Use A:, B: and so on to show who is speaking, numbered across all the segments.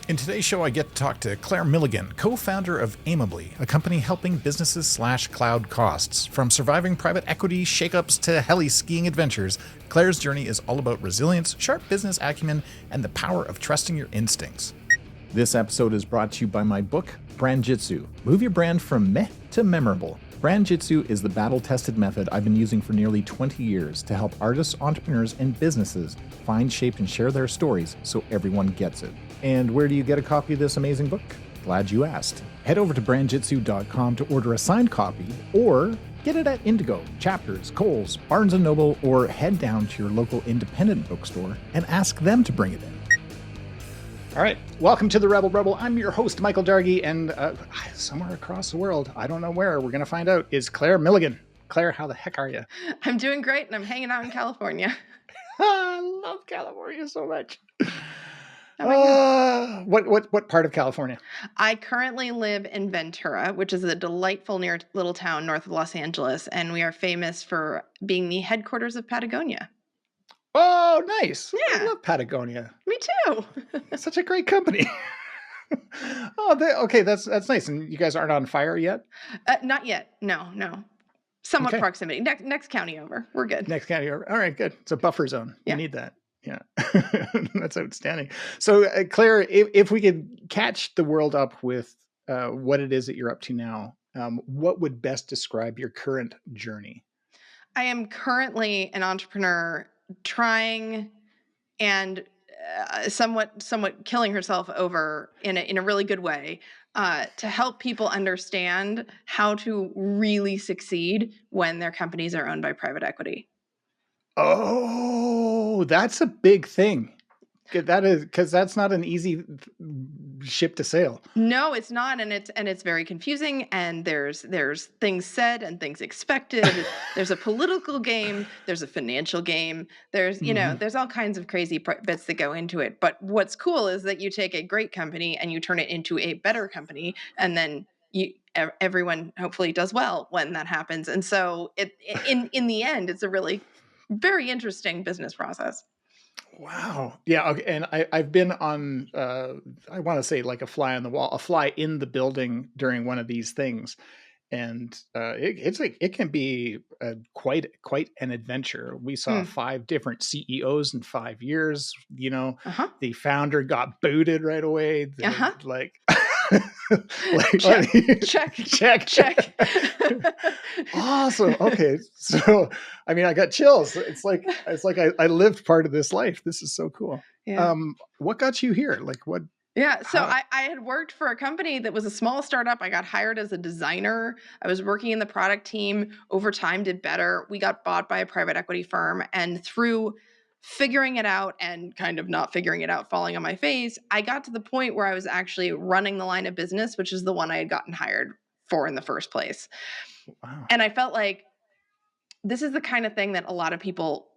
A: In today's show, I get to talk to Claire Milligan, co-founder of Aimably, a company helping businesses slash cloud costs. From surviving private equity shakeups to heli-skiing adventures, Claire's journey is all about resilience, sharp business acumen, and the power of trusting your instincts. This episode is brought to you by my book, Brand Jitsu. Move your brand from meh to memorable. Brand Jitsu is the battle-tested method I've been using for nearly 20 years to help artists, entrepreneurs, and businesses find shape and share their stories so everyone gets it. And where do you get a copy of this amazing book? Glad you asked. Head over to brandjitsu.com to order a signed copy, or get it at Indigo, Chapters, Kohl's, Barnes & Noble, or head down to your local independent bookstore and ask them to bring it in. All right, welcome to the RebelRebel. I'm your host, Michael Dargie, and somewhere across the world, I don't know where, we're going to find out, is Claire Milligan. Claire, how the heck are you?
B: I'm doing great, and I'm hanging out in California.
A: I love California so much. What part of California?
B: I currently live in Ventura, which is a delightful little town north of Los Angeles, and we are famous for being the headquarters of Patagonia.
A: Oh, nice.
B: Yeah.
A: I love Patagonia.
B: Me too.
A: It's such a great company. Okay, that's nice. And you guys aren't on fire yet?
B: Not yet. No. Somewhat
A: Okay.
B: Proximity. Next county over. We're good.
A: Next county over. All right, good. It's a buffer zone.
B: Yeah.
A: You need that. Yeah. That's outstanding. So, Claire, if we could catch the world up with what it is that you're up to now, what would best describe your current journey?
B: I am currently an entrepreneur trying and somewhat killing herself over in a really good way to help people understand how to really succeed when their companies are owned by private equity.
A: Oh, that's a big thing. That is, because that's not an easy ship to sail.
B: No, it's not, and it's very confusing. And there's things said and things expected. There's a political game. There's a financial game. There's there's all kinds of crazy bits that go into it. But what's cool is that you take a great company and you turn it into a better company, and then everyone hopefully does well when that happens. And so in the end, it's a really very interesting business process.
A: Wow. Yeah. Okay. And I've been on, I want to say like a fly on the wall, a fly in the building during one of these things. And it's like, it can be quite an adventure. We saw 5 different CEOs in 5 years. The founder got booted right away. Check. Awesome. Okay. So, I mean, I got chills. It's like I lived part of this life. This is so cool.
B: Yeah.
A: What got you here? Like what?
B: Yeah. So I had worked for a company that was a small startup. I got hired as a designer. I was working in the product team. Over time, did better. We got bought by a private equity firm, and through figuring it out and kind of not figuring it out, falling on my face, I got to the point where I was actually running the line of business, which is the one I had gotten hired for in the first place.
A: Wow.
B: And I felt like this is the kind of thing that a lot of people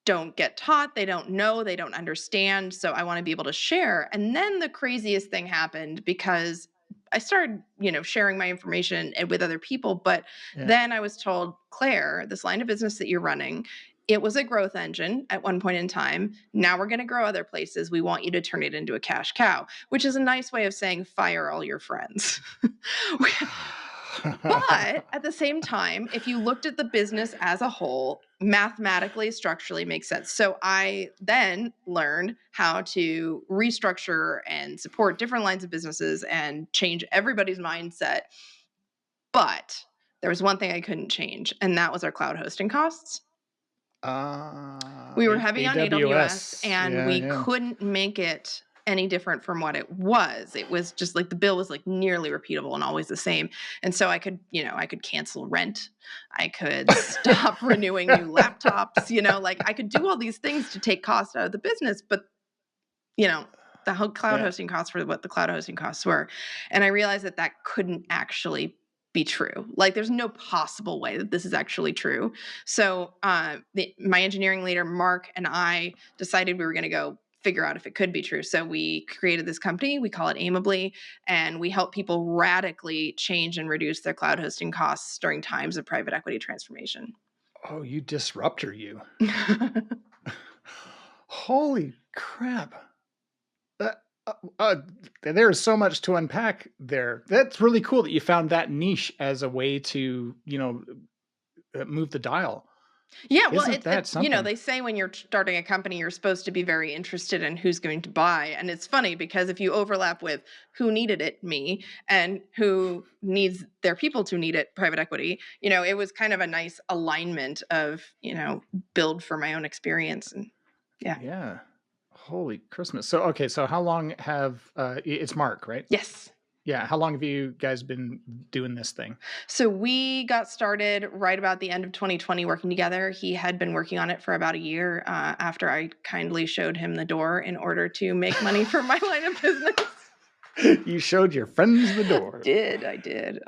B: don't get taught. They don't know, they don't understand. So I want to be able to share. And then the craziest thing happened because I started, sharing my information with other people. But then I was told, Claire, this line of business that you're running, it was a growth engine at one point in time. Now we're going to grow other places. We want you to turn it into a cash cow, which is a nice way of saying fire all your friends. But at the same time, if you looked at the business as a whole, mathematically, structurally makes sense. So I then learned how to restructure and support different lines of businesses and change everybody's mindset. But there was one thing I couldn't change, and that was our cloud hosting costs. We were heavy on AWS, and we couldn't make it any different from what it was. It was just like the bill was like nearly repeatable and always the same. And so I could cancel rent. I could stop renewing new laptops, I could do all these things to take cost out of the business, but the whole cloud hosting costs were what the cloud hosting costs were. And I realized that couldn't actually be true. Like there's no possible way that this is actually true. So my engineering leader, Mark, and I decided we were going to go figure out if it could be true. So we created this company, we call it Aimably, and we help people radically change and reduce their cloud hosting costs during times of private equity transformation.
A: Oh, you disruptor, you. Holy crap.
C: there is so much to unpack there. That's really cool that you found that niche as a way to, move the dial.
B: Yeah, well,
C: Isn't that something?
B: they say when you're starting a company, you're supposed to be very interested in who's going to buy. And it's funny because if you overlap with who needed it, me, and who needs their people to need it, private equity, it was kind of a nice alignment of, build for my own experience. And yeah.
C: Yeah. Holy Christmas. So, okay. So how long it's Mark, right?
B: Yes.
C: Yeah. How long have you guys been doing this thing?
B: So we got started right about the end of 2020 working together. He had been working on it for about a year after I kindly showed him the door in order to make money for my line of business.
C: You showed your friends the door.
B: I did.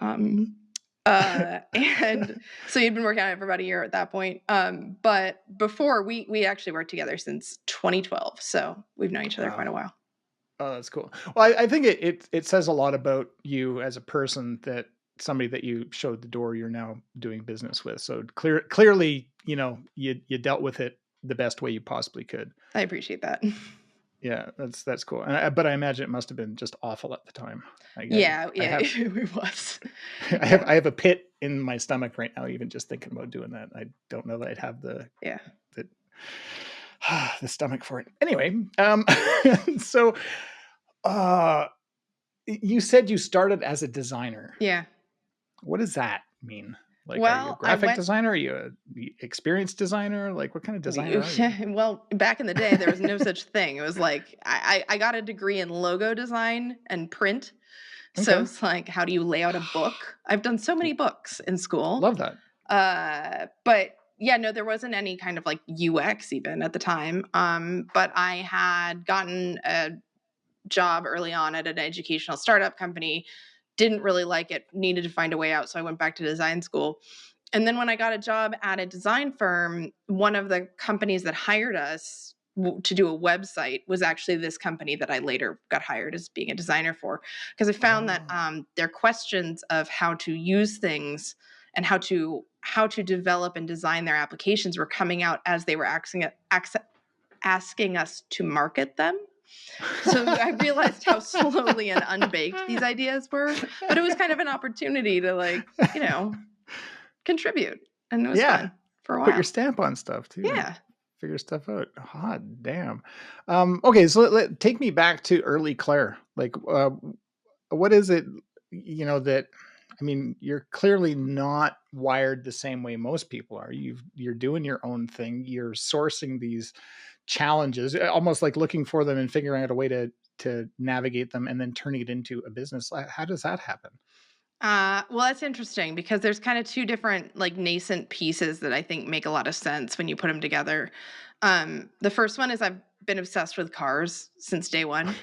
B: And so he'd been working on it for about a year at that point. But before we actually worked together since 2012. So we've known each other quite a while.
C: Oh, that's cool. Well, I think it says a lot about you as a person that somebody that you showed the door you're now doing business with. So clearly, you dealt with it the best way you possibly could.
B: I appreciate that.
C: Yeah, that's cool. But I imagine it must have been just awful at the time.
B: It was.
C: I have a pit in my stomach right now, even just thinking about doing that. I don't know that I'd have the stomach for it. Anyway, so you said you started as a designer.
B: Yeah.
C: What does that mean? Like,
B: well,
C: are you a graphic designer? Are you an experienced designer? Like, what kind of designer are you?
B: Well, back in the day, there was no such thing. It was like, I got a degree in logo design and print. Okay. So it's like, how do you lay out a book? I've done so many books in school.
C: Love that.
B: But yeah, no, there wasn't any kind of like UX even at the time. But I had gotten a job early on at an educational startup company, didn't really like it, needed to find a way out. So I went back to design school. And then when I got a job at a design firm, one of the companies that hired us to do a website was actually this company that I later got hired as being a designer for. Because I found that their questions of how to use things and how to develop and design their applications were coming out as they were asking us to market them. So I realized how slowly and unbaked these ideas were, but it was kind of an opportunity to contribute. And it was fun for a while.
C: Put your stamp on stuff too.
B: Yeah.
C: Figure stuff out. Hot damn. Okay. So take me back to early Claire. Like, what is it, that, you're clearly not wired the same way most people are. You're doing your own thing. You're sourcing these challenges, almost like looking for them and figuring out a way to navigate them and then turning it into a business. How does that happen?
B: Well, that's interesting because there's kind of two different nascent pieces that I think make a lot of sense when you put them together. The first one is I've been obsessed with cars since day one,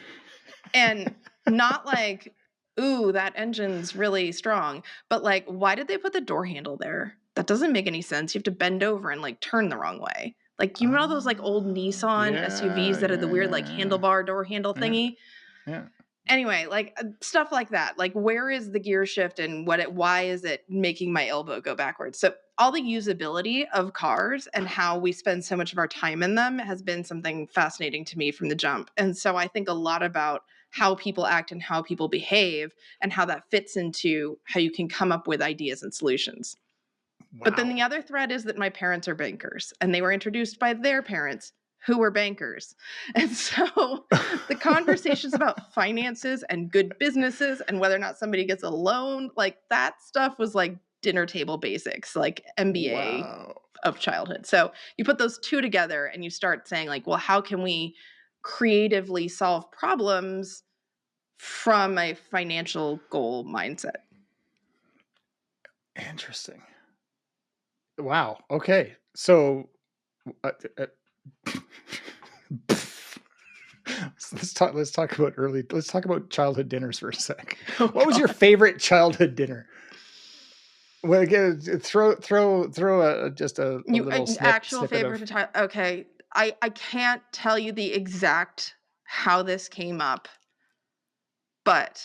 B: and not like, ooh, that engine's really strong, but like, why did they put the door handle there? That doesn't make any sense. You have to bend over and turn the wrong way. Like, you know those old Nissan SUVs that are the weird handlebar door handle thingy?
C: Yeah.
B: Anyway, stuff like that. Like, where is the gear shift and why is it making my elbow go backwards? So all the usability of cars and how we spend so much of our time in them has been something fascinating to me from the jump. And so I think a lot about how people act and how people behave and how that fits into how you can come up with ideas and solutions. Wow. But then the other thread is that my parents are bankers and they were introduced by their parents who were bankers. And so the conversations about finances and good businesses and whether or not somebody gets a loan, that stuff was dinner table basics, MBA of childhood. So you put those two together and you start saying well, how can we creatively solve problems from a financial goal mindset?
C: Interesting. Wow. Okay. So let's talk about childhood dinners for a sec. What was your favorite childhood dinner? Well, again, throw just a little snippet
B: favorite of... Okay. I can't tell you the exact how this came up, but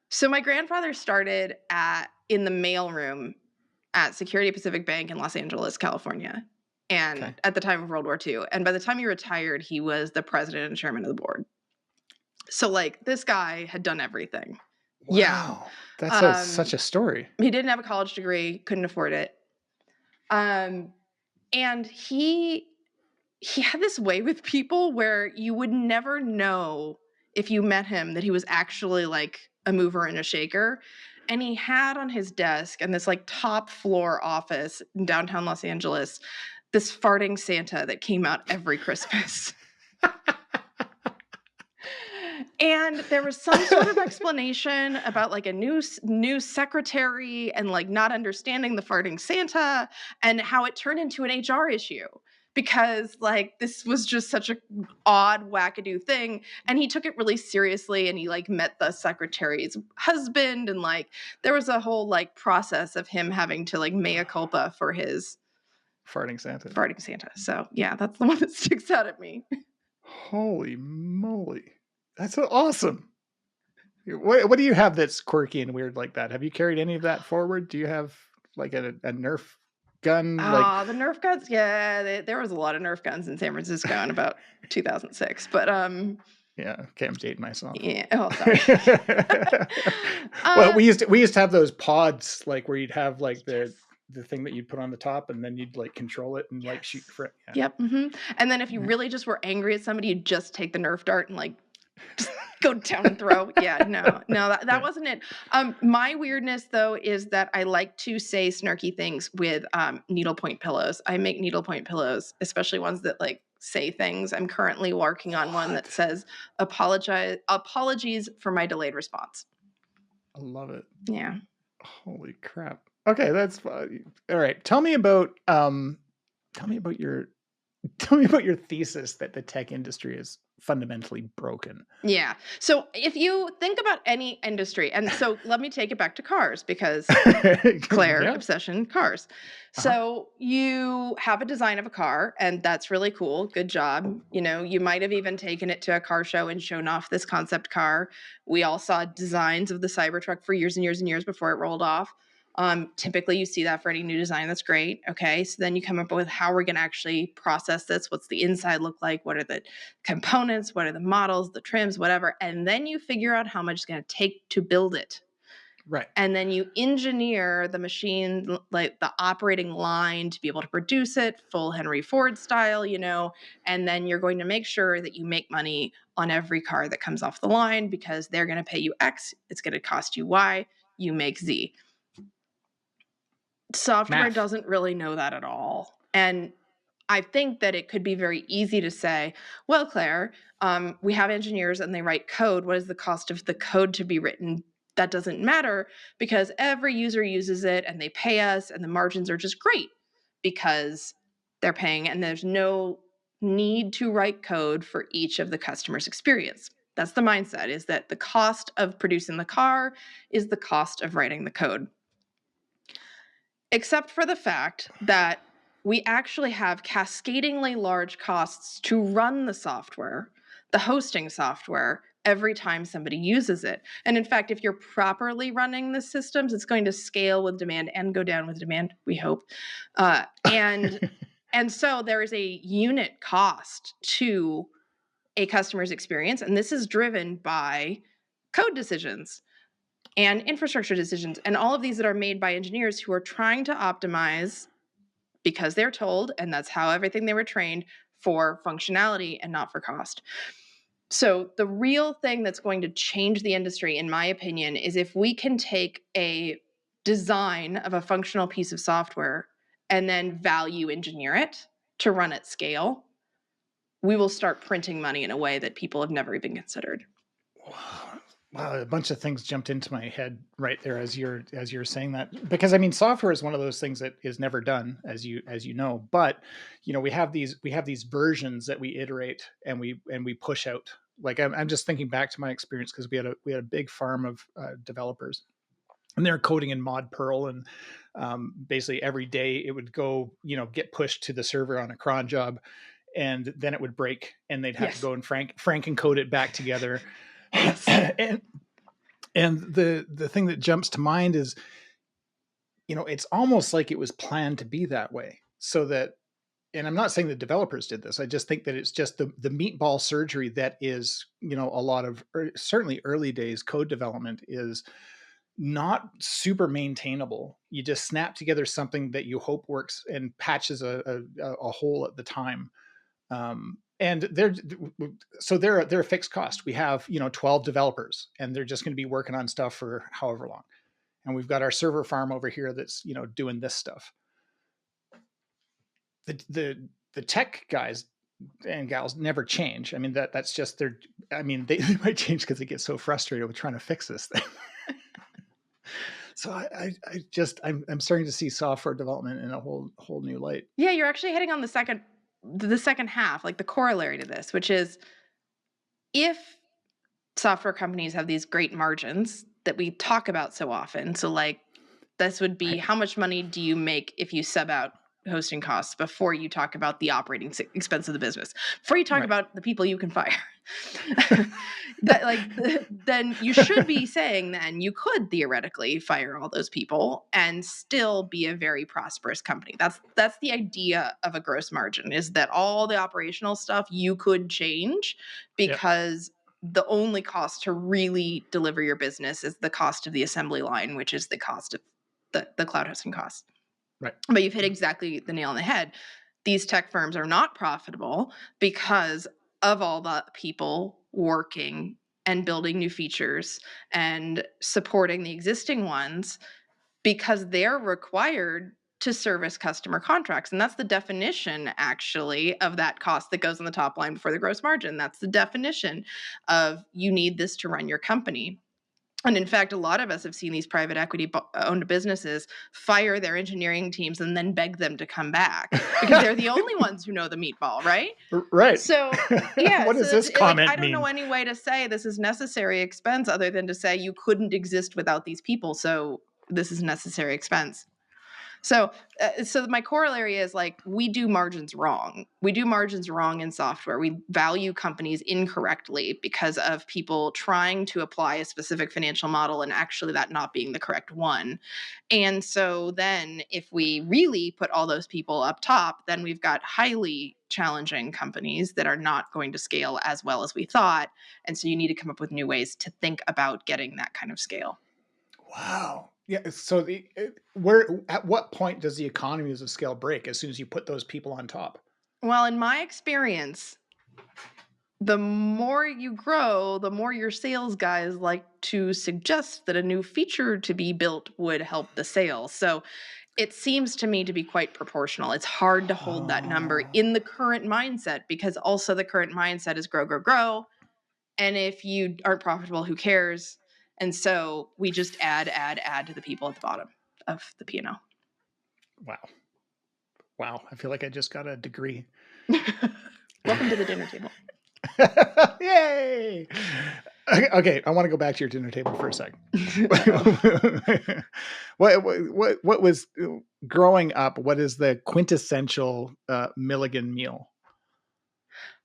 B: so my grandfather started in the mailroom at Security Pacific Bank in Los Angeles, California, and at the time of World War II. And by the time he retired, he was the president and chairman of the board. So like this guy had done everything.
C: Wow. That's such a story.
B: He didn't have a college degree, couldn't afford it. And he had this way with people where you would never know if you met him that he was actually like a mover and a shaker. And he had on his desk in this like top floor office in downtown Los Angeles, this farting Santa that came out every Christmas. And there was some sort of explanation about like a new secretary and like not understanding the farting Santa and how it turned into an HR issue because like this was just such a odd wackadoo thing. And he took it really seriously and he like met the secretary's husband and like there was a whole like process of him having to like mea culpa for his
C: Farting Santa.
B: So yeah, that's the one that sticks out at me.
C: Holy moly. That's so awesome. What do you have that's quirky and weird like that? Have you carried any of that forward? Do you have like a Nerf gun?
B: Oh, the Nerf guns. Yeah, there was a lot of Nerf guns in San Francisco in about 2006. But
C: yeah, okay, I'm dating myself.
B: Yeah. Oh, sorry.
C: Well, we used to have those pods like where you'd have like the thing that you'd put on the top and then you'd like control it and like shoot for it.
B: Yeah. Yep. Mm-hmm. And then if you really just were angry at somebody, you'd just take the Nerf dart and like just go down and throw. Yeah, no, that wasn't it. My weirdness though is that I like to say snarky things with needlepoint pillows. I make needlepoint pillows, especially ones that like say things. I'm currently working on one that says apologies for my delayed response.
C: I love it.
B: Yeah.
C: Holy crap. Okay, that's fine. All right. Tell me about your thesis that the tech industry is fundamentally broken.
B: Yeah. So if you think about any industry, and so let me take it back to cars because Claire, obsession, cars. So you have a design of a car and that's really cool. Good job. You know, you might have even taken it to a car show and shown off this concept car. We all saw designs of the Cybertruck for years and years and years before it rolled off. Typically you see that for any new design. That's great. Okay. So then you come up with how we're going to actually process this. What's the inside look like? What are the components? What are the models, the trims, whatever. And then you figure out how much it's going to take to build it.
C: Right.
B: And then you engineer the machine, like the operating line to be able to produce it full Henry Ford style, you know, and then you're going to make sure that you make money on every car that comes off the line because they're going to pay you X. It's going to cost you Y. You make Z. Software doesn't really know that at all. And I think that it could be very easy to say, well, Claire, we have engineers and they write code. What is the cost of the code to be written? That doesn't matter because every user uses it and they pay us and the margins are just great because they're paying and there's no need to write code for each of the customer's experience. That's the mindset, is that the cost of producing the car is the cost of writing the code. Except for the fact that we actually have cascadingly large costs to run the software, the hosting software, every time somebody uses it. And in fact, if you're properly running the systems, it's going to scale with demand and go down with demand, we hope. And so there is a unit cost to a customer's experience. And this is driven by code decisions and infrastructure decisions, and all of these that are made by engineers who are trying to optimize because they're told, and that's how everything they were trained, for functionality and not for cost. So the real thing that's going to change the industry, in my opinion, is if we can take a design of a functional piece of software and then value engineer it to run at scale, we will start printing money in a way that people have never even considered.
C: Wow, a bunch of things jumped into my head right there as you're saying that, because I mean, software is one of those things that is never done, as you know. But you know, we have these versions that we iterate and we push out. Like I'm just thinking back to my experience because we had a big farm of developers, and they're coding in mod Perl, and basically every day it would go, you know, get pushed to the server on a cron job, and then it would break, and they'd have to go and frank encode it back together. and the thing that jumps to mind is, you know, it's almost like it was planned to be that way, so that and I'm not saying the developers did this. I just think that it's just the meatball surgery that is, a lot of certainly early days code development is not super maintainable. You just snap together something that you hope works and patches a hole at the time. And they're a fixed cost. We have 12 developers, and they're just going to be working on stuff for however long. And we've got our server farm over here that's doing this stuff. The tech guys and gals never change. I mean, that's just they might change because they get so frustrated with trying to fix this thing. So I'm starting to see software development in a whole new light.
B: Yeah, you're actually hitting on the second half, like the corollary to this, which is if software companies have these great margins that we talk about so often. So like this would be how much money do you make if you sub out hosting costs before you talk about the operating expense of the business, before you talk about the people you can fire. Then you should be saying then you could theoretically fire all those people and still be a very prosperous company. That's the idea of a gross margin, is that all the operational stuff you could change because the only cost to really deliver your business is the cost of the assembly line, which is the cost of the cloud hosting costs.
C: Right.
B: But you've hit exactly the nail on the head. These tech firms are not profitable because of all the people working and building new features and supporting the existing ones, because they're required to service customer contracts. And that's the definition, actually, of that cost that goes on the top line before the gross margin. That's the definition of you need this to run your company. And in fact, a lot of us have seen these private equity owned businesses fire their engineering teams and then beg them to come back because they're the only ones who know the meatball, right?
C: Right.
B: So, yeah.
C: What does this comment
B: I don't
C: mean?
B: know any way to say this is necessary expense other than to say you couldn't exist without these people. So this is necessary expense. So my corollary is like, we do margins wrong. We do margins wrong in software. We value companies incorrectly because of people trying to apply a specific financial model and actually that not being the correct one. And so then if we really put all those people up top, then we've got highly challenging companies that are not going to scale as well as we thought. And so you need to come up with new ways to think about getting that kind of scale.
C: Wow. Yeah. So at what point does the economies of scale break? As soon as you put those people on top?
B: Well, in my experience, the more you grow, the more your sales guys like to suggest that a new feature to be built would help the sales. So it seems to me to be quite proportional. It's hard to hold that number in the current mindset, because also the current mindset is grow, grow, grow. And if you aren't profitable, who cares? And so we just add to the people at the bottom of the P&L.
C: Wow. I feel like I just got a degree.
B: Welcome to the dinner table.
C: Yay. Okay. I want to go back to your dinner table for a second. What was growing up? What is the quintessential Milligan meal?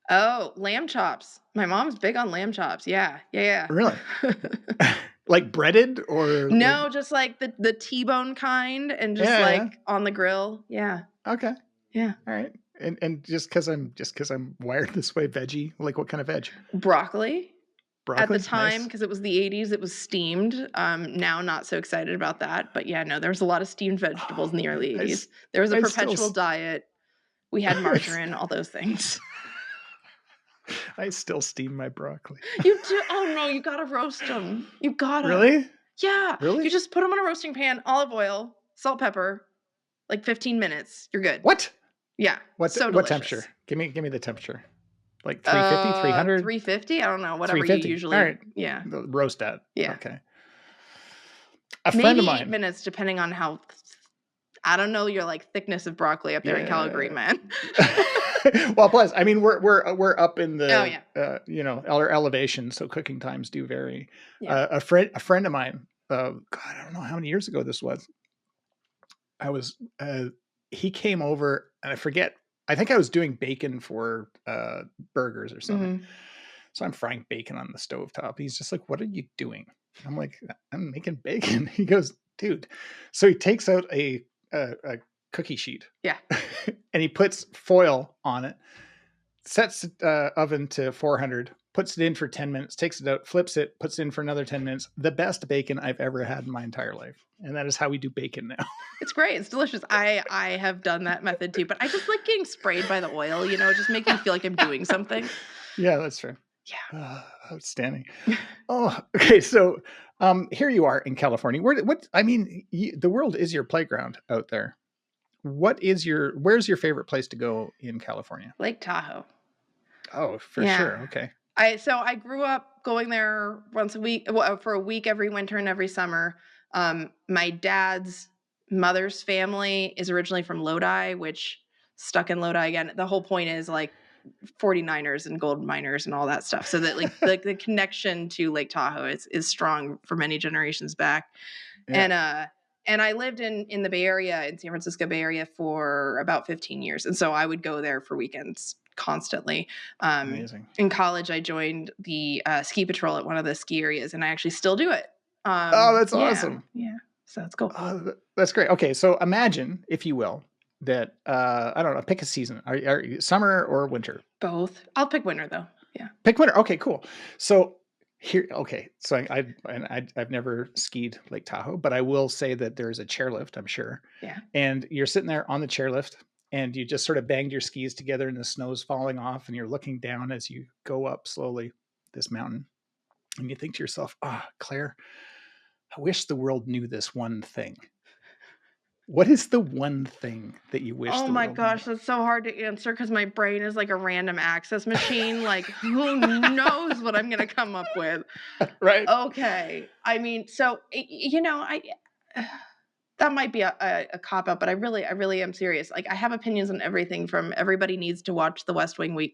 B: Oh, lamb chops. My mom's big on lamb chops. Yeah.
C: Really? Like breaded or?
B: No, just like the T-bone kind, and just on the grill. Yeah.
C: Okay.
B: Yeah.
C: All right. And just because I'm wired this way, veggie. Like what kind of veg?
B: Broccoli. At the time, because
C: nice.
B: it was the 80s, it was steamed. Now, not so excited about that. But yeah, no, there was a lot of steamed vegetables in the early 80s. There was a perpetual diet. We had margarine, all those things.
C: I still steam my broccoli.
B: You do? Oh no, you gotta roast them. You gotta.
C: Really?
B: Yeah.
C: Really?
B: You just put them in a roasting pan, olive oil, salt, pepper, like 15 minutes. You're good.
C: What?
B: Yeah.
C: What temperature? Give me the temperature. Like 350, 300?
B: 350? I don't know. Whatever you usually.
C: All right.
B: Yeah.
C: Roast at.
B: Yeah.
C: Okay.
B: Maybe 8 minutes, depending on how. I don't know your thickness of broccoli up there in Calgary, man.
C: Well, plus, I mean, we're up in the our elevation, so cooking times do vary. Yeah. A friend of mine, God, I don't know how many years ago this was. He came over, and I forget. I think I was doing bacon for burgers or something. Mm-hmm. So I'm frying bacon on the stovetop. He's just like, "What are you doing?" I'm like, "I'm making bacon." He goes, "Dude." So he takes out a cookie sheet.
B: Yeah.
C: And he puts foil on it, sets the oven to 400, puts it in for 10 minutes, takes it out, flips it, puts it in for another 10 minutes. The best bacon I've ever had in my entire life. And that is how we do bacon now.
B: It's great. It's delicious. I have done that method too, but I just like getting sprayed by the oil, you know, it just makes me feel like I'm doing something.
C: Yeah, that's true.
B: Yeah.
C: Outstanding. Oh, okay. So here you are in California. The world is your playground out there. Where's your favorite place to go in California?
B: Lake Tahoe.
C: Oh, for sure. Okay.
B: I grew up going there once a week, for a week every winter and every summer. My dad's mother's family is originally from Lodi, which stuck in Lodi again. The whole point is like 49ers and gold miners and all that stuff. So that like the connection to Lake Tahoe is strong for many generations back. Yeah. And I lived in the Bay Area, in San Francisco Bay Area, for about 15 years. And so I would go there for weekends constantly.
C: Amazing.
B: In college, I joined the ski patrol at one of the ski areas, and I actually still do it.
C: That's awesome.
B: Yeah. So that's cool.
C: That's great. Okay. So imagine, if you will, that, I don't know, pick a season. Are you summer or winter?
B: Both. I'll pick winter though. Yeah.
C: Pick winter. Okay, cool. So here, okay. So I've never skied Lake Tahoe, but I will say that there's a chairlift, I'm sure.
B: Yeah.
C: And you're sitting there on the chairlift and you just sort of banged your skis together and the snow's falling off and you're looking down as you go up slowly this mountain. And you think to yourself, Claire, I wish the world knew this one thing. What is the one thing that you wish?
B: Oh my gosh, that's so hard to answer because my brain is like a random access machine. Like, who knows what I'm going to come up with?
C: Right.
B: Okay. I mean, so, you know, that might be a cop out, but I really am serious. Like, I have opinions on everything from everybody needs to watch the West Wing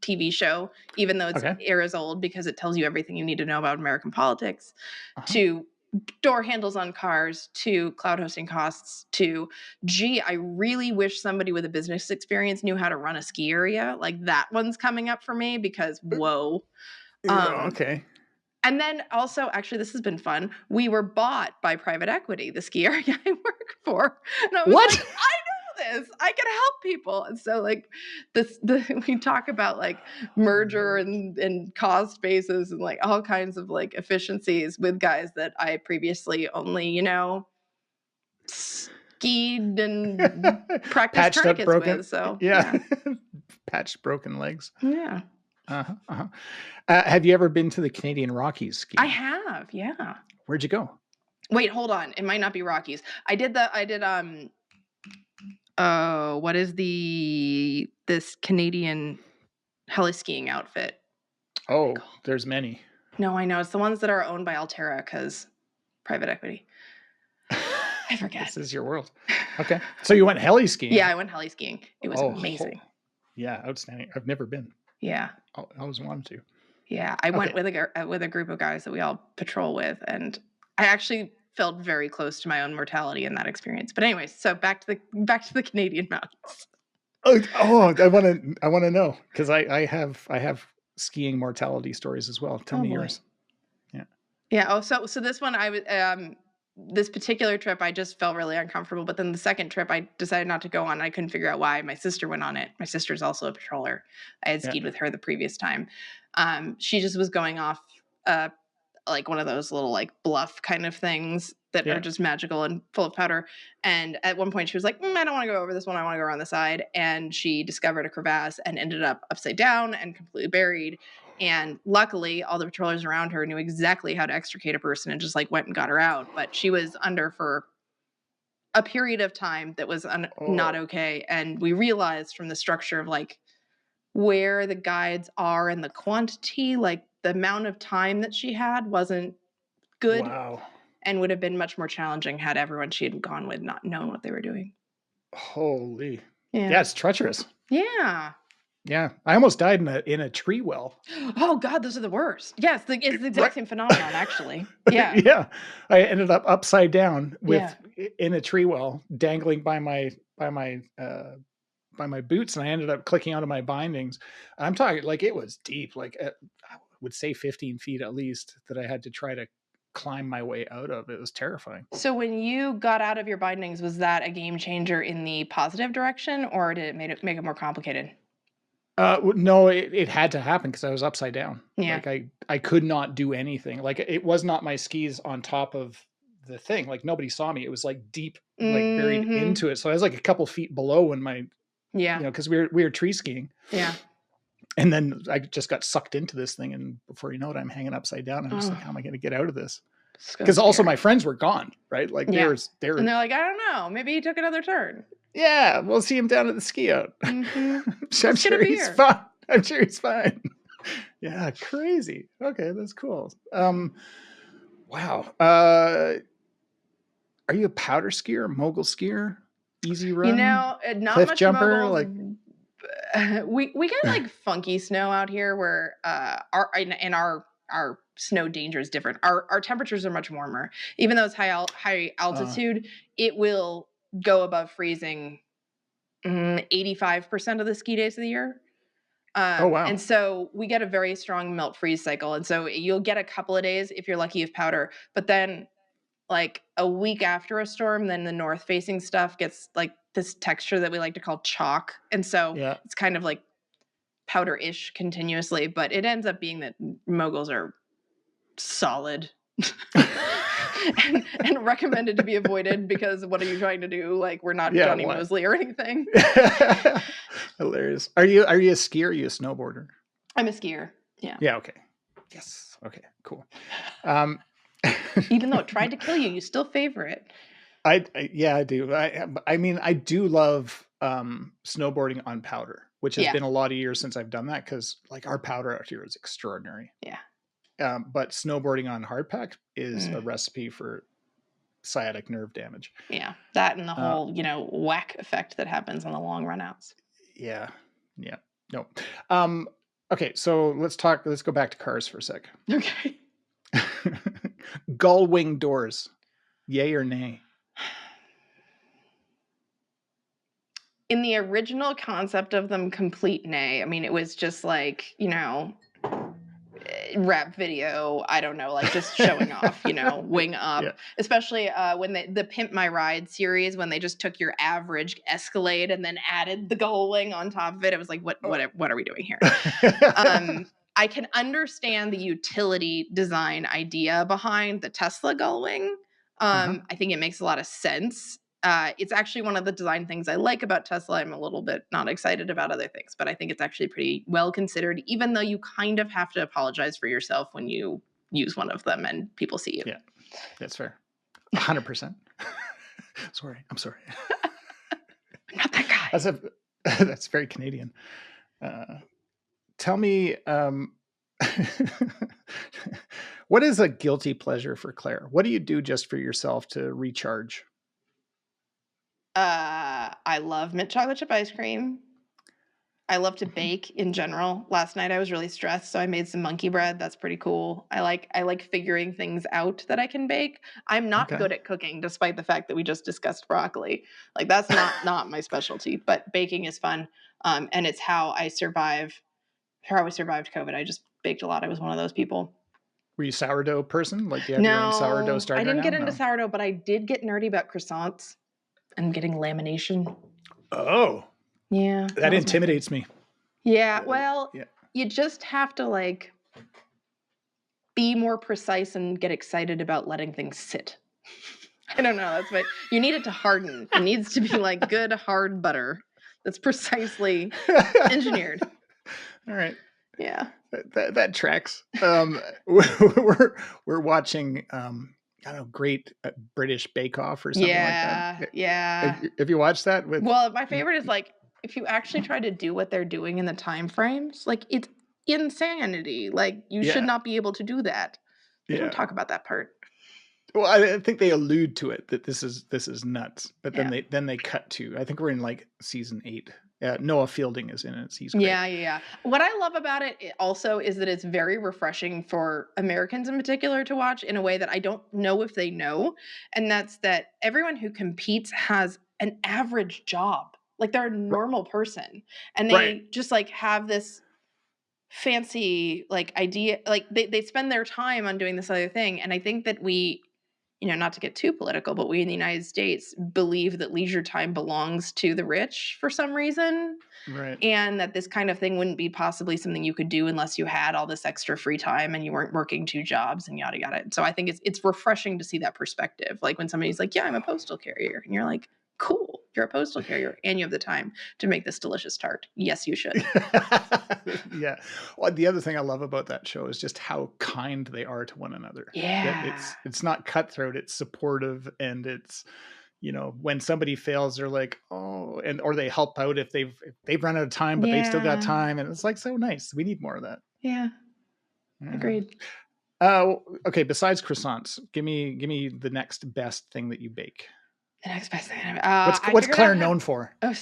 B: TV show, even though it's years old, because it tells you everything you need to know about American politics, to door handles on cars, to cloud hosting costs, to, I really wish somebody with a business experience knew how to run a ski area. Like, that one's coming up for me because, whoa.
C: Okay.
B: And then also, actually, this has been fun. We were bought by private equity, the ski area I work for. And I was like, I know this. I can help people. And so, like, we talk about like merger and cost basis and like all kinds of like efficiencies with guys that I previously only, you know, skied and practiced tourniquets with. So
C: yeah. Patched broken legs.
B: Yeah.
C: Have you ever been to the Canadian Rockies skiing?
B: I have, yeah.
C: Where'd you go?
B: Wait, hold on. It might not be Rockies. I did what is this Canadian heli skiing outfit?
C: Oh, there's many.
B: No, I know. It's the ones that are owned by Altera because private equity. I forget.
C: This is your world. Okay. So you went heli skiing?
B: Yeah, I went heli skiing. It was amazing.
C: Yeah, outstanding. I've never been.
B: Yeah.
C: I always wanted to.
B: Yeah, I went with a group of guys that we all patrol with, and I actually felt very close to my own mortality in that experience. But anyways, so back to the Canadian mountains.
C: Oh, I want to know because I have skiing mortality stories as well. Tell me yours. Yeah.
B: Yeah. Oh, so this one I was this particular trip I just felt really uncomfortable, but then the second trip I decided not to go on. I couldn't figure out why. My sister went on it. My sister's also a patroller. I had skied with her the previous time. She just was going off like one of those little like bluff kind of things that are just magical and full of powder. And at one point she was like, I don't want to go over this one. I want to go around the side. And she discovered a crevasse and ended up upside down and completely buried. And luckily all the patrollers around her knew exactly how to extricate a person and just like went and got her out. But she was under for a period of time that was not okay. And we realized from the structure of like where the guides are and the quantity, like the amount of time that she had wasn't good.
C: Wow.
B: And would have been much more challenging had everyone she had gone with not known what they were doing.
C: Holy. Yeah, it's treacherous.
B: Yeah.
C: Yeah. I almost died in a tree well.
B: Oh God, those are the worst. Yes, it's the exact same phenomenon, actually. Yeah.
C: Yeah. I ended up upside down in a tree well, dangling by my boots, and I ended up clicking out of my bindings. I'm talking like it was deep, like I would say 15 feet at least, that I had to try to climb my way out of. It was terrifying.
B: So when you got out of your bindings, was that a game changer in the positive direction, or did it make it more complicated?
C: No, it had to happen because I was upside down.
B: Yeah.
C: Like I could not do anything. Like it was not my skis on top of the thing. Like nobody saw me. It was like deep, like buried into it. So I was like a couple feet below when my,
B: Yeah.
C: because we were tree skiing.
B: Yeah.
C: And then I just got sucked into this thing, and before you know it, I'm hanging upside down. I'm just like, how am I going to get out of this? Because also my friends were gone, right? Like they were,
B: and they're like, I don't know, maybe he took another turn.
C: Yeah, we'll see him down at the ski out.
B: Mm-hmm.
C: I'm sure he's fine. I'm sure he's fine. Yeah, crazy. Okay, that's cool. Wow. Are you a powder skier, mogul skier, easy run?
B: Not
C: cliff
B: much
C: jumper,
B: moguls.
C: like.
B: We get like funky snow out here where our snow danger is different. Our temperatures are much warmer. Even though it's high altitude, it will go above freezing 85% of the ski days of the year.
C: Oh wow.
B: And so we get a very strong melt freeze cycle. And so you'll get a couple of days if you're lucky of powder, but then like a week after a storm, then the north facing stuff gets like this texture that we like to call chalk. And so it's kind of like powder-ish continuously, but it ends up being that moguls are solid and recommended to be avoided because what are you trying to do? Like we're not Johnny Mosley or anything.
C: Hilarious. Are you a skier? Are you a snowboarder?
B: I'm a skier. Yeah.
C: Yeah. Okay. Yes. Okay. Cool.
B: Even though it tried to kill you, you still favor it.
C: I do. I mean, I do love snowboarding on powder, which has been a lot of years since I've done that because like our powder out here is extraordinary.
B: Yeah.
C: But snowboarding on hardpack is a recipe for sciatic nerve damage.
B: Yeah, that and the whole whack effect that happens on the long runouts.
C: Yeah. No. Okay, so let's go back to cars for a sec.
B: Okay.
C: Gull wing doors, yay or nay?
B: In the original concept of them, complete nay. I mean, it was just like, rap video, I don't know, like just showing off, wing up. Yeah. Especially when the Pimp My Ride series, when they just took your average Escalade and then added the gull wing on top of it. It was like, what are we doing here? I can understand the utility design idea behind the Tesla gull wing. I think it makes a lot of sense. It's actually one of the design things I like about Tesla. I'm a little bit not excited about other things, but I think it's actually pretty well considered, even though you kind of have to apologize for yourself when you use one of them and people see you.
C: Yeah, that's fair. 100%. Sorry. I'm sorry.
B: I'm not that guy.
C: That's very Canadian. Tell me, what is a guilty pleasure for Claire? What do you do just for yourself to recharge?
B: I love mint chocolate chip ice cream. I love to bake in general. Last night I was really stressed, so I made some monkey bread. That's pretty cool. I like figuring things out that I can bake. I'm not good at cooking, despite the fact that we just discussed broccoli. Like that's not my specialty, but baking is fun. And it's how I survived COVID. I just baked a lot. I was one of those people.
C: Were you a sourdough person? Like, do you have your own sourdough starter?
B: I didn't get into sourdough, but I did get nerdy about croissants and getting lamination.
C: Oh.
B: Yeah.
C: That intimidates me.
B: Yeah. Well, you just have to like be more precise and get excited about letting things sit. I don't know. That's what you need it to harden. It needs to be like good hard butter. That's precisely engineered.
C: All right.
B: Yeah.
C: That tracks. We're watching I don't know, Great British Bake Off or something like that.
B: Yeah.
C: Have you watched that?
B: Well, my favorite is like if you actually try to do what they're doing in the time frames, like it's insanity. Like you should not be able to do that. They don't talk about that part.
C: Well, I think they allude to it that this is nuts. But then they cut to. I think we're in like season 8. Noah Fielding is in it. He's great.
B: Yeah. What I love about it also is that it's very refreshing for Americans in particular to watch in a way that I don't know if they know. And that's that everyone who competes has an average job. Like they're a normal person. And they just like have this fancy like idea, like they spend their time on doing this other thing. And I think that we, not to get too political, but we in the United States believe that leisure time belongs to the rich for some reason.
C: Right.
B: And that this kind of thing wouldn't be possibly something you could do unless you had all this extra free time and you weren't working 2 jobs and yada yada. So I think it's refreshing to see that perspective. Like when somebody's like, yeah, I'm a postal carrier. And you're like, cool, you're a postal carrier and you have the time to make this delicious tart. Yes, you should.
C: Yeah. Well, the other thing I love about that show is just how kind they are to one another.
B: Yeah.
C: It's not cutthroat, it's supportive, and it's, when somebody fails, they're like, oh, or they help out if they've run out of time, but they've still got time. And it's like, so nice. We need more of that.
B: Yeah. Agreed.
C: Okay. Besides croissants, give me the next best thing that you bake.
B: The next best thing.
C: What's Claire known for?
B: Oh,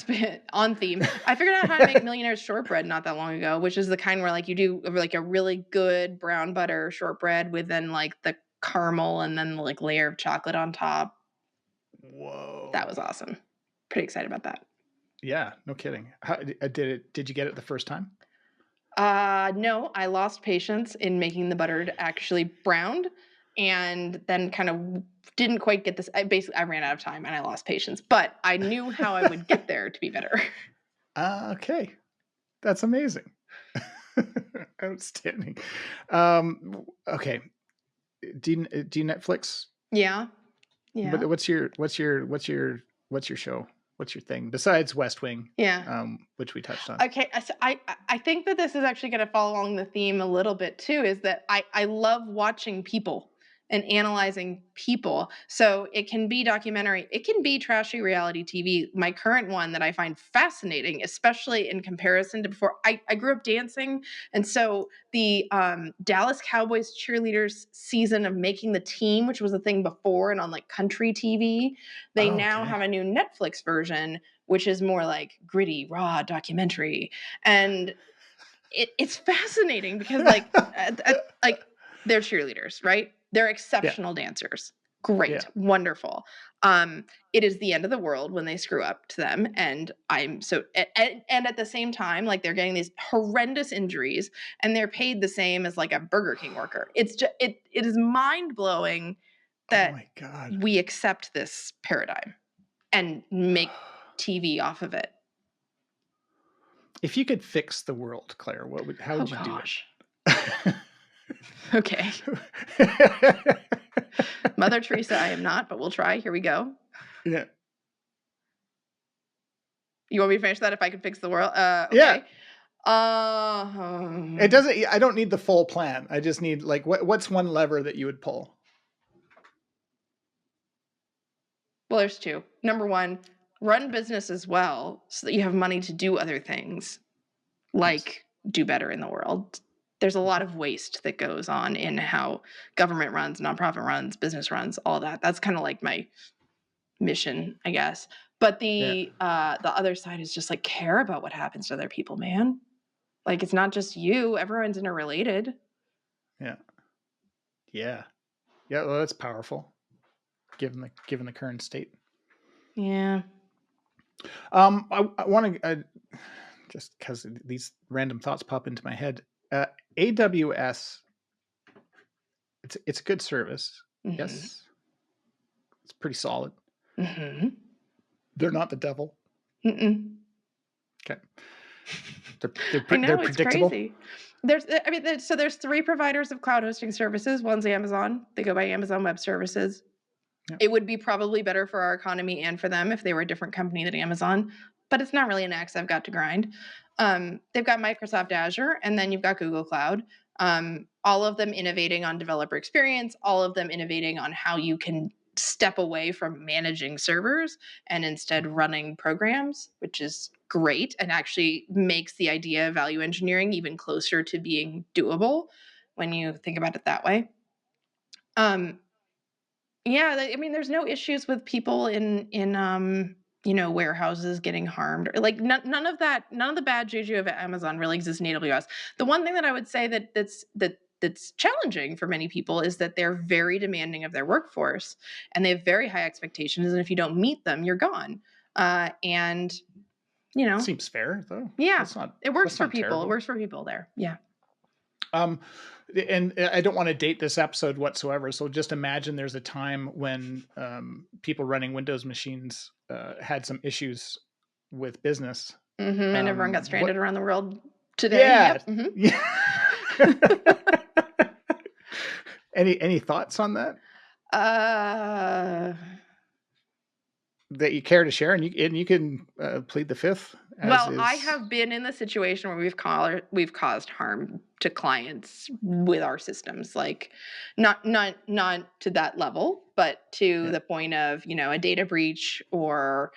B: on theme. I figured out how to make Millionaire's shortbread not that long ago, which is the kind where like you do like a really good brown butter shortbread with then like the caramel and then like layer of chocolate on top.
C: Whoa.
B: That was awesome. Pretty excited about that.
C: Yeah, no kidding. How did you get it the first time?
B: No, I lost patience in making the butter actually browned, and then kind of didn't quite get this. I ran out of time and I lost patience, but I knew how I would get there to be better.
C: Okay. That's amazing. Outstanding. Okay. Do you Netflix?
B: Yeah. Yeah.
C: What's your show? What's your thing besides West Wing?
B: Yeah.
C: Which we touched on.
B: Okay. So I think that this is actually going to follow along the theme a little bit too, is that I love watching people and analyzing people. So it can be documentary, it can be trashy reality TV. My current one that I find fascinating, especially in comparison to before, I grew up dancing. And so the Dallas Cowboys cheerleaders season of Making the Team, which was a thing before and on like country TV, they now have a new Netflix version, which is more like gritty, raw documentary. And it's fascinating because like they're cheerleaders, right? They're exceptional dancers. Great, wonderful. It is the end of the world when they screw up to them, and and at the same time, like they're getting these horrendous injuries, and they're paid the same as like a Burger King worker. It's just it is mind blowing that we accept this paradigm and make TV off of it.
C: If you could fix the world, Claire, how would you do it?
B: Okay. Mother Teresa, I am not, but we'll try. Here we go.
C: Yeah.
B: You want me to finish that if I could fix the world? Okay.
C: Yeah. It doesn't. I don't need the full plan. I just need like what's one lever that you would pull?
B: Well, there's 2. Number 1, run businesses well so that you have money to do other things, like do better in the world. There's a lot of waste that goes on in how government runs, nonprofit runs, business runs, all that. That's kind of like my mission, I guess. But the other side is just like care about what happens to other people, man. Like it's not just you. Everyone's interrelated.
C: Yeah. Yeah. Yeah. Well, that's powerful, given the current state.
B: Yeah.
C: I want to just because these random thoughts pop into my head. AWS, it's a good service. Mm-hmm. Yes, it's pretty solid.
B: Mm-hmm.
C: They're not the devil.
B: Mm-mm.
C: Okay, they're predictable.
B: It's crazy. There's 3 providers of cloud hosting services. One's Amazon. They go by Amazon Web Services. Yep. It would be probably better for our economy and for them if they were a different company than Amazon, but it's not really an axe I've got to grind. They've got Microsoft Azure, and then you've got Google Cloud. All of them innovating on developer experience, all of them innovating on how you can step away from managing servers and instead running programs, which is great and actually makes the idea of value engineering even closer to being doable when you think about it that way. There's no issues with people in warehouses getting harmed. Or like none of the bad juju of Amazon really exists in AWS. The one thing that I would say that's challenging for many people is that they're very demanding of their workforce and they have very high expectations. And if you don't meet them, you're gone.
C: Seems fair though.
B: Yeah, it works for people.
C: Terrible.
B: It works for people there. Yeah.
C: Um, and I don't want to date this episode whatsoever. So just imagine there's a time when people running Windows machines had some issues with business.
B: And everyone got
C: What?
B: stranded around the world today.
C: Yeah.
B: Yep. Mm-hmm.
C: Yeah. Any thoughts on that that you care to share? And you can plead the fifth.
B: Well, I have been in the situation where we've caused harm to clients with our systems, like not to that level, but to the point of, a data breach or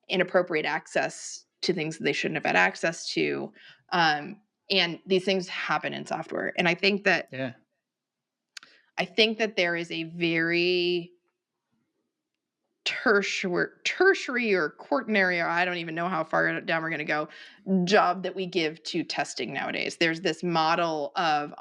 B: inappropriate access to things that they shouldn't have had access to. And these things happen in software. And I think that there is a very tertiary or quaternary, or I don't even know how far down we're going to go, job that we give to testing nowadays. There's this model of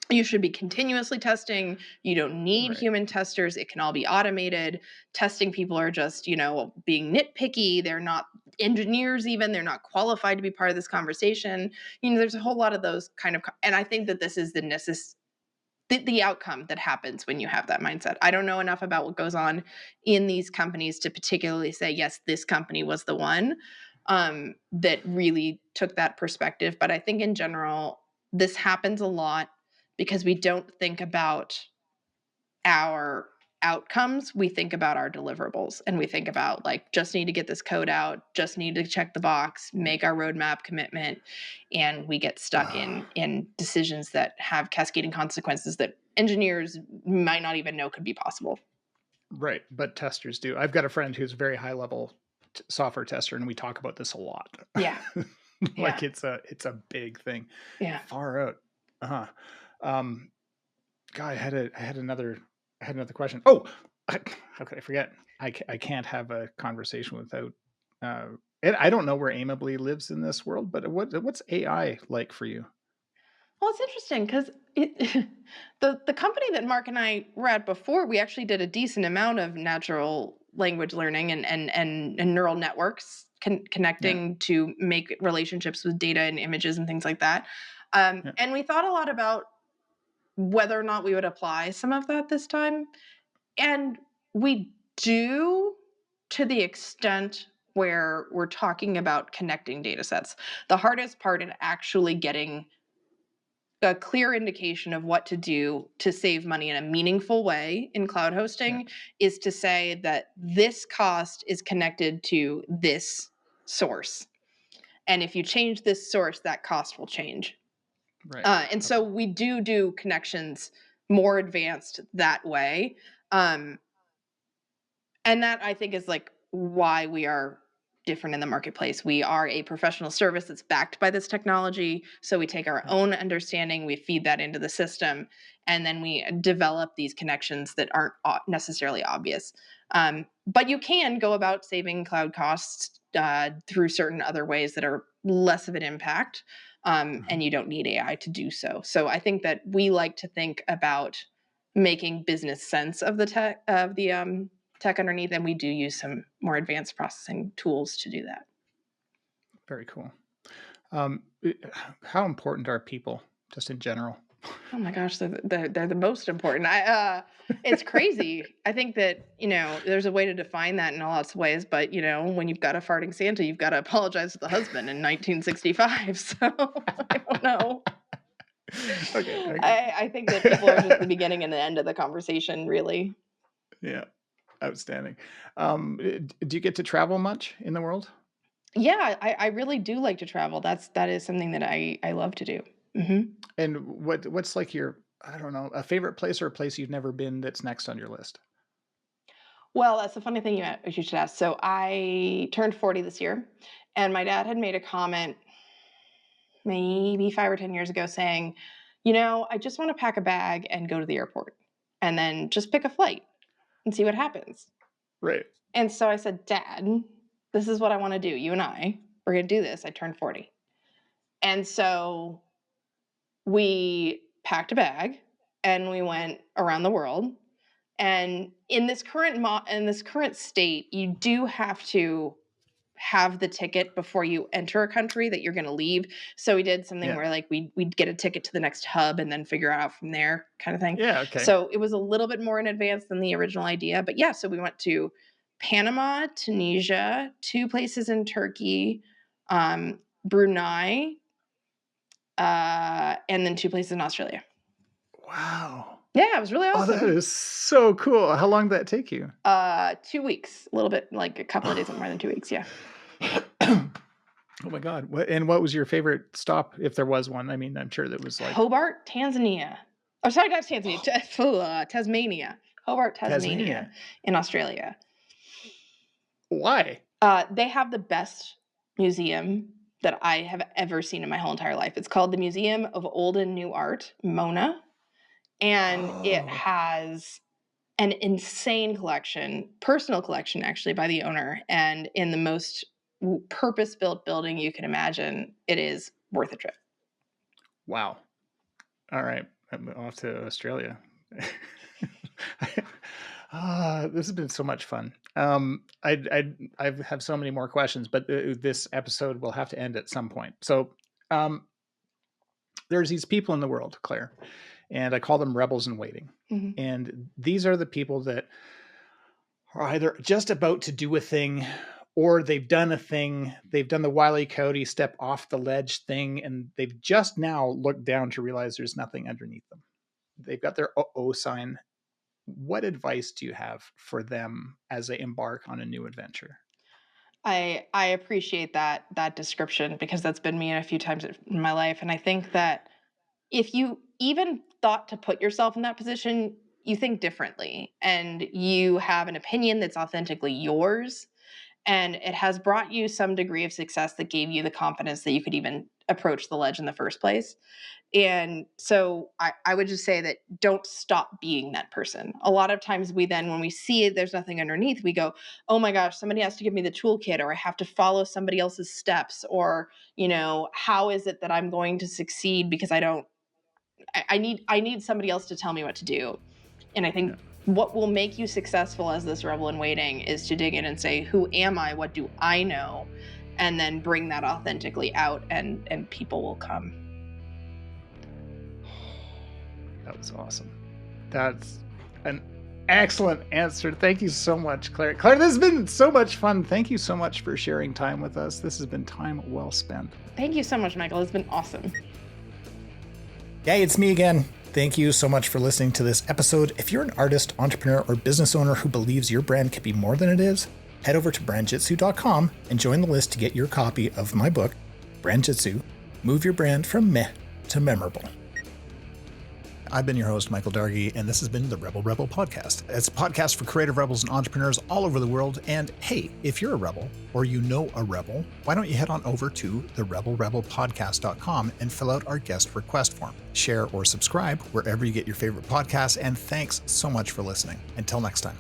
B: you should be continuously testing. You don't need human testers. It can all be automated. Testing people are just, being nitpicky. They're not engineers even. They're not qualified to be part of this conversation. There's a whole lot of those kind of, and I think that this is the outcome that happens when you have that mindset. I don't know enough about what goes on in these companies to particularly say, yes, this company was the one that really took that perspective. But I think in general, this happens a lot because we don't think about our outcomes. We think about our deliverables, and we think about just need to get this code out, just need to check the box, make our roadmap commitment, and we get stuck in decisions that have cascading consequences that engineers might not even know could be possible.
C: Right, but testers do. I've got a friend who's a very high level software tester, and we talk about this a lot.
B: Yeah.
C: It's a big thing.
B: Yeah.
C: Far out. God, I had another question. Oh, how could I forget? I can't have a conversation without. And I don't know where Aimably lives in this world, but what's AI like for you?
B: Well, it's interesting because the company that Mark and I were at before, we actually did a decent amount of natural language learning and neural networks connecting to make relationships with data and images and things like that. And we thought a lot about whether or not we would apply some of that this time. And we do, to the extent where we're talking about connecting data sets. The hardest part in actually getting a clear indication of what to do to save money in a meaningful way in cloud hosting is to say that this cost is connected to this source. And if you change this source, that cost will change. Right. And so we do connections more advanced that way. And that I think is why we are different in the marketplace. We are a professional service that's backed by this technology. So we take our own understanding, we feed that into the system, and then we develop these connections that aren't necessarily obvious. But you can go about saving cloud costs through certain other ways that are less of an impact, and you don't need AI to do so. So I think that we like to think about making business sense of the tech underneath, and we do use some more advanced processing tools to do that.
C: Very cool. How important are people just in general?
B: Oh my gosh, they're the most important. It's crazy. I think that, there's a way to define that in lots of ways, but when you've got a farting Santa, you've got to apologize to the husband in 1965. So I don't know. Okay. I think that people are just the beginning and the end of the conversation, really.
C: Yeah. Outstanding. Do you get to travel much in the world?
B: Yeah, I really do like to travel. That is something that I love to do. Mm-hmm.
C: And what's your, I don't know, a favorite place or a place you've never been that's next on your list?
B: Well, that's a funny thing you should ask. So I turned 40 this year, and my dad had made a comment maybe 5 or 10 years ago saying, I just want to pack a bag and go to the airport and then just pick a flight and see what happens.
C: Right.
B: And so I said, Dad, this is what I want to do. You and we're going to do this. I turned 40. And so we packed a bag and we went around the world. And in this current state, you do have to have the ticket before you enter a country that you're going to leave. So we did something where like we'd get a ticket to the next hub and then figure out from there kind of thing.
C: Yeah. Okay.
B: So it was a little bit more in advance than the original idea. But yeah, so we went to Panama, Tunisia, 2 places in Turkey, Brunei, and then 2 places in Australia.
C: Wow.
B: Yeah, it was really awesome.
C: Oh, that is so cool. How long did that take you?
B: 2 weeks, a little bit, like a couple of days, more than 2 weeks. Yeah.
C: Oh my God. What was your favorite stop, if there was one? I mean, I'm sure that was like
B: Hobart, Tanzania. Oh, sorry, not Tanzania. Tasmania. Hobart, Tasmania in Australia.
C: Why?
B: They have the best museum that I have ever seen in my whole entire life. It's called the Museum of Old and New Art, MONA. And it has an insane collection, personal collection actually by the owner, and in the most purpose-built building you can imagine. It is worth a trip.
C: Wow. All right. I'm off to Australia. This has been so much fun. I have so many more questions, but this episode will have to end at some point. So there's these people in the world, Claire, and I call them rebels in waiting.
B: Mm-hmm.
C: And these are the people that are either just about to do a thing, or they've done a thing. They've done the Wile E. Coyote step off the ledge thing, and they've just now looked down to realize there's nothing underneath them. They've got their uh-oh sign. What advice do you have for them as they embark on a new adventure?
B: I appreciate that description, because that's been me a few times in my life. And I think that if you even thought to put yourself in that position, you think differently and you have an opinion that's authentically yours. And it has brought you some degree of success that gave you the confidence that you could even approach the ledge in the first place. And so I would just say that don't stop being that person. A lot of times when we see it, there's nothing underneath, we go, oh my gosh, somebody has to give me the toolkit, or I have to follow somebody else's steps, or, how is it that I'm going to succeed because I need somebody else to tell me what to do. And I think what will make you successful as this rebel in waiting is to dig in and say, who am I? What do I know? And then bring that authentically out, and people will come.
C: That was awesome. That's an excellent answer. Thank you so much, Claire. Claire, this has been so much fun. Thank you so much for sharing time with us. This has been time well spent.
B: Thank you so much, Michael. It's been awesome.
A: Hey, it's me again. Thank you so much for listening to this episode. If you're an artist, entrepreneur, or business owner who believes your brand could be more than it is, head over to brandjitsu.com and join the list to get your copy of my book, Brand Jitsu, Move Your Brand from Meh to Memorable. I've been your host, Michael Dargie, and this has been the RebelRebel podcast. It's a podcast for creative rebels and entrepreneurs all over the world. And hey, if you're a rebel or you know a rebel, why don't you head on over to the RebelRebelPodcast.com and fill out our guest request form. Share or subscribe wherever you get your favorite podcasts. And thanks so much for listening. Until next time.